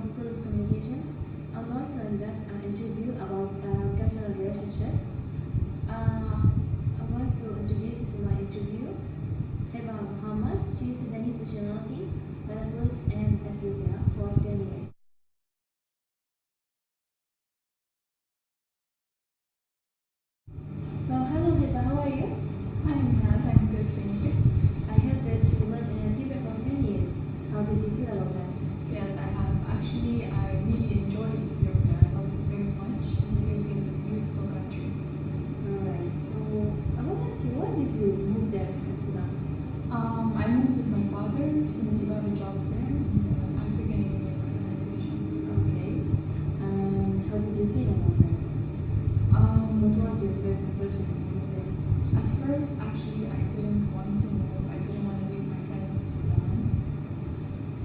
School of Communication. I'm going to conduct an interview about cultural relationships. I'm going to introduce you to my interview. Hiba Muhammad. She is Sudanese nationality but has lived in Ethiopia for 10 years. So, hello Hiba, how are you? Hi, Nihal. I'm good, thank you. I heard that you lived in Ethiopia for 10 years. How did you feel about that? Yes, I have. Actually, I really enjoy Ethiopia. I love it very much. Ethiopia is a beautiful country. Alright, so I want to ask you, why did you move there from Sudan? I moved with my father since he got a job there in the African Union Organization. Okay. And how did you feel about that? What was your first impression of moving there? At first, actually, I didn't want to move. I didn't want to leave my friends in Sudan.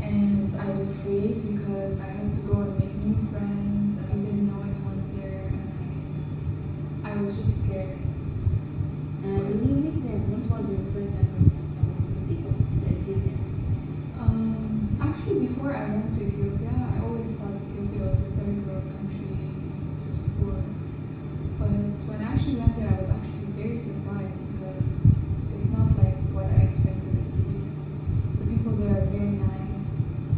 And I was afraid because I had to go and make new friends and I didn't know anyone there and I was just scared. And when you lived there, what was your first impression about those people, the Ethiopian? Actually, before I went to Ethiopia, I always thought Ethiopia was a third world country, it was poor. But when I actually went there, I was actually very surprised because it's not like what I expected it to be. The people there are very nice,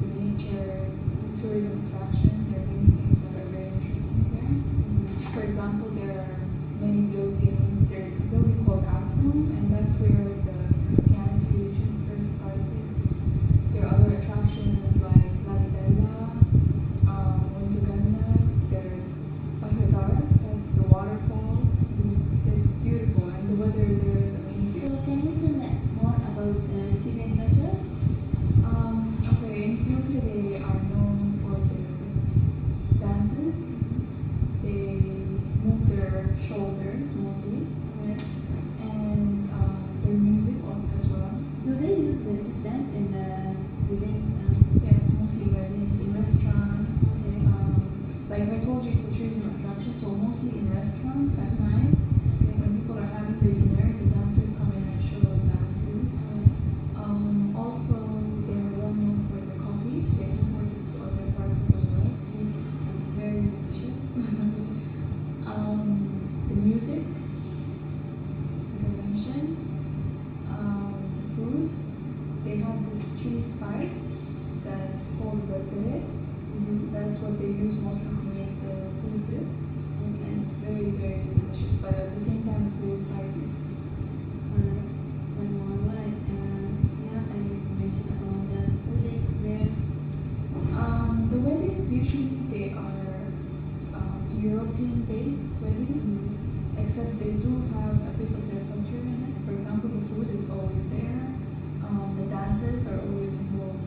the nature, the tourism attraction, there are many things that are very interesting there. For example, there are many buildings. There's a building called Aksum, and that's where the Christianity religion first started. There are other attractions like Lalibela, Wonderganda, there's Bahadar, that's the waterfalls. It's beautiful and the weather there is So amazing. can you tell me more about Ethiopian culture? Okay, in Ethiopia they are known for their dances. They move their shoulders mostly, Alright. and their music as well. Do they use this dance in the event? Yes, mostly weddings, in restaurants. Okay. Like I told you, it's a tourism attraction, so mostly in restaurants at night, when people are having their dinner, the dancers come in and show dances. Also, they're well known for the coffee. They export it to other parts of the world. It's very delicious. The music, as I mentioned, food. They have this chili spice that's called berbere. That's what they use mostly to make the food with. And it's very, very delicious, but at the same time, it's very spicy. Alright. And what you have any information about the weddings there? The weddings usually they are European-based weddings, except they do have a bit of their culture in it. For example, the food is always there. The dancers are always involved.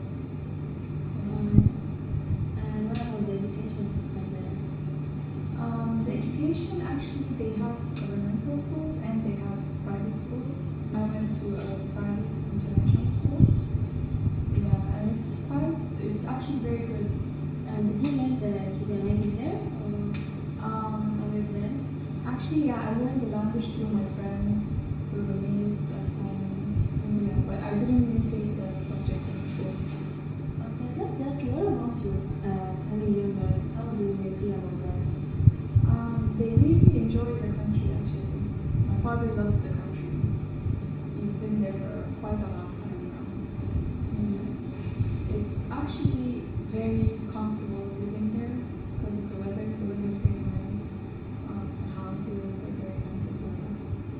And what about the education system there? The education actually they have governmental schools and they have private schools. I went to a private international school. Yeah, and it's actually very good. Did you meet the Ethiopian language there? Or your friends? Actually, yeah, I learned the language through my friends, through the mates at home. Yeah, but I didn't really take the subject in school. Okay, let's ask you, what about your family members? How do they feel about that? They really enjoy the country actually. My father loves the country. He's been there for quite a long time now. It's actually very comfortable living there because of the weather. The weather is very nice. The houses are very nice as well.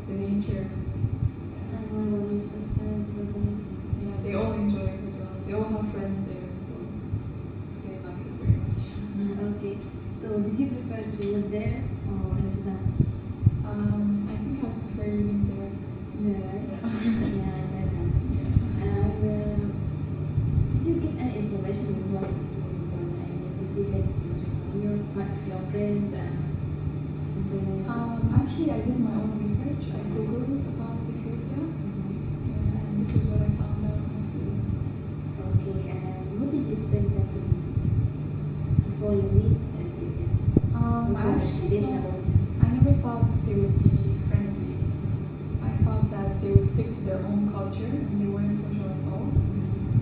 The nature. And what about your sister, brother? Yeah, they all enjoy it as well. They all have friends there, so they like it very much. Okay, so did you prefer to live there or in Sudan? I think I prefer living there. There, right? Yeah. Yeah, I like that. And did you get any information on what Sudan? I mean, did you get information from your friends and internet? Actually, I did my own research. I googled about Ethiopia, and this is what I found out mostly. Okay, and what did you expect them to be before you leave Ethiopia? What was your expectation about them? I never thought they would be friendly. I thought that they would stick to their own culture and they wouldn't social at all.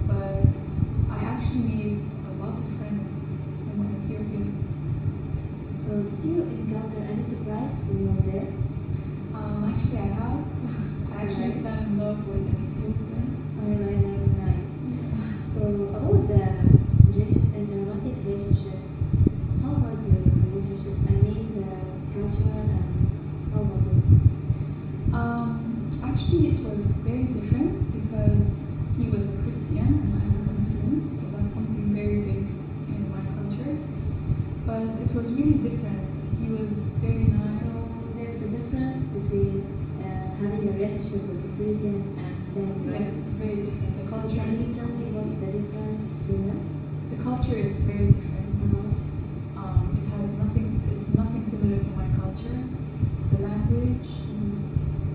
But I actually made a lot of friends. I So did you encounter any surprise when you were there? Actually, I have. I actually fell in love with an Ethiopian. Alright, that's nice. So about the romantic relationships, how was your relationships? I mean the culture and how was it? Actually, it was very different because he was a Christian and I was a Muslim, so that's something very big in my culture. But it was really different. He was very nice. So there's a difference between having a relationship with the Philippines and Spain, Yes, right? it's very different. The So culture can you is tell me what's the difference between them? the culture is very different. It has nothing. It's nothing similar to my culture. The language,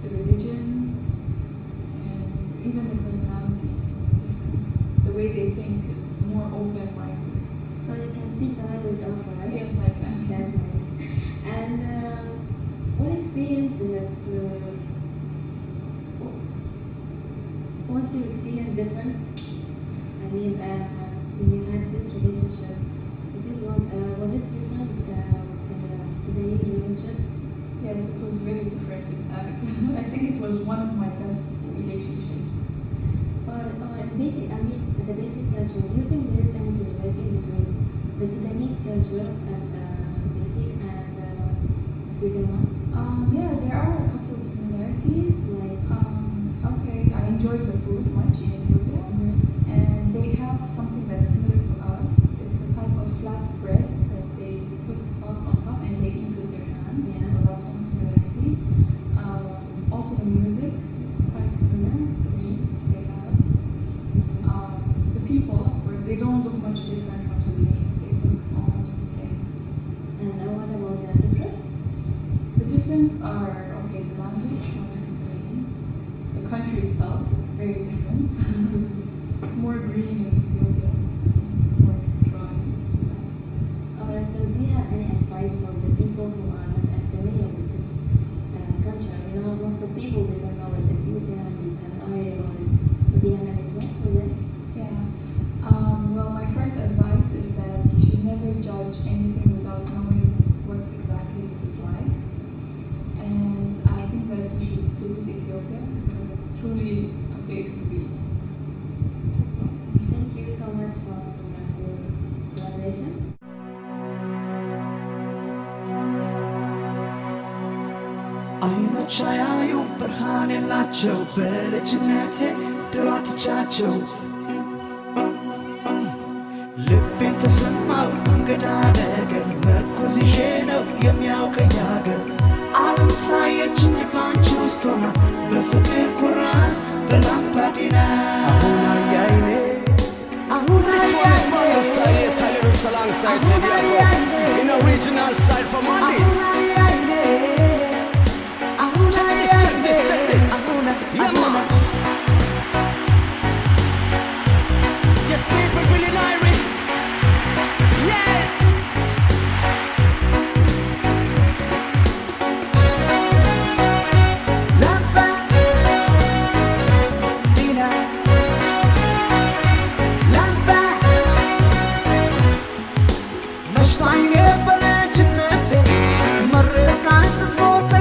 the religion, and even the personality is different. The way they think is more open-minded. So you can speak the language also, right? Yes, I can. That's nice. And what experience did what's your experience different? I mean, when you had this relationship, was it different from the Sudanese relationships? Yes, it was very different. In fact, I think it was one of my best relationships. The basic culture, do you think there is any similarity between the Sudanese culture as basic and African one? Yeah, there are a couple of similarities. Like, Okay, I enjoyed the food much in Ethiopia, and they have something that's similar to us. It's a type of flat bread that they put sauce on top and they eat with their hands. Yeah. So that's one similarity. Also the music is quite similar. The beats they have. The people, of course, they don't look much different from Sudanese. They look almost the same. and what about the difference? The difference are okay, the language, one is green. The country itself is very different. It's more green in Ethiopia, more dry in Sudan. Alright, so do you have any advice for the people who are not familiar with this culture? You know, most of people they don't know what Ethiopia and they have no idea about it. So do you have any advice for them? Yeah. Well, my first advice is that you should never judge anything without knowing what exactly it is like. And I think that you should visit Ethiopia because it's truly a place to be. Thank you so much for your collaboration. አይኖች አያዩ ብርሃን የላቸው በልጅነቴ ድሮ አጥቻቸው ልቤን ተሰማው እንግዳ ነገር መርኩዝ ይዤ ነው የሚያውቀኝ ሀገር ዓለም ታየችኝ ባንቺ ውስጥ ሆና በፍቅር ኩራዝ በላምባዲና አሁን አያይኔ አሁን in original style from Addis. Check this. Yeah, man. Yes, people feeling Irish. Yes. ስትሞት